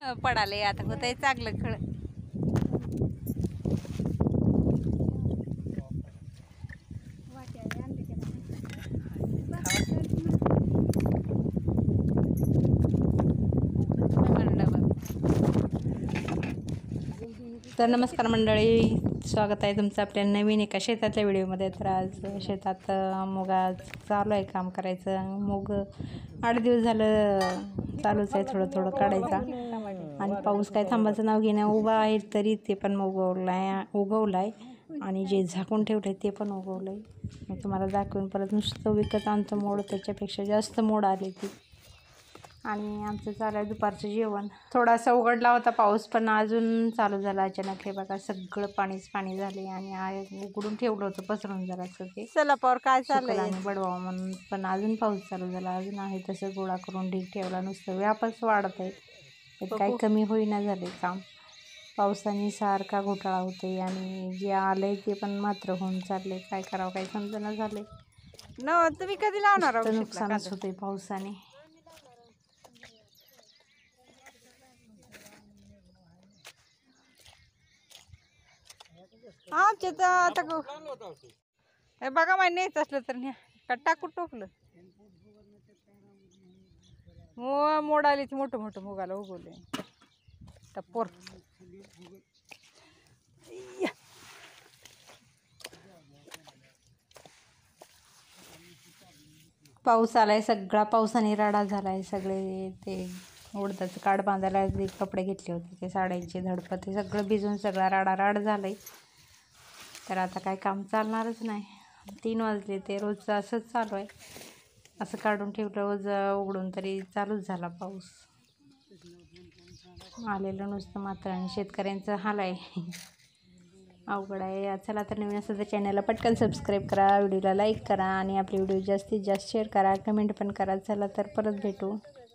पडाले आता होतंय चांगलं खळ. तर नमस्कार मंडळी, स्वागत आहे तुमचं आपल्या नवीन एका शेतातल्या व्हिडिओमध्ये. तर आज शेतात मुगा चालू आहे काम करायचं. मूग 8 दिवस झालं चालूच आहे, थोडं थोडं काढायचा. आणि पाऊस काय थांबायचं नाव घेणं. उभा आहे तरी ते पण उगवलाय आणि जे झाकून ठेवलं ते पण उगवलं आहे. मी तुम्हाला दाखवून परत नुसतं विकत आणतो मोड, त्याच्यापेक्षा जास्त मोड आले ती. आणि आमचं चालू आहे दुपारचं जेवण. थोडासा उघडला होता पाऊस, पण अजून चालू झाला अचानक. हे बघा सगळं पाणीच पाणी झाले. आणि उघडून ठेवलं होतं पसरून जरासं ते सलापावर काय चाललंय आणि बडवावं म्हणून, पण अजून पाऊस चालू झाला. अजून आहे तसं गोळा करून ढीग ठेवला. नुसतं व्यापच वाढत आहे, तर काही कमी होईना झाले काम. पावसाने सारखा घोटाळा होते आणि जे आलंय ते पण मात्र होऊन चालले. काय करावं काही समजना झाले. न तुम्ही कधी लावणार? नुकसानच होते पावसाने. आमच्या तर आता हे बघा माहिती नाहीच असलं तर न्या टाकून टोकलं. मोड आलीच मोठं मोठं मुगाला उगवले टप्पोर. पाऊस आलाय, सगळा पावसाने राडा झालाय. सगळे ते उडदाचं काड बांधायला जे कपडे घेतले होते, ते साड्यांचे धडपड ते सगळं भिजून सगळा राड झालाय. तर आता काय काम चालणारच नाही. 3 वाजले, ते रोजचं असंच चालू आहे. असं काढून ठेवलं रोज उघडून तरी चालूच झाला पाऊस. आलेलं नुसतं मात्र, आणि शेतकऱ्यांचं हाल आहे. अवघड आहे. चला तर नवीन असं तर चॅनलला पटकन सबस्क्राईब करा, व्हिडिओला लाईक करा आणि आपले व्हिडिओ जास्तीत जास्त शेअर करा, कमेंट पण करा. चला तर परत भेटू.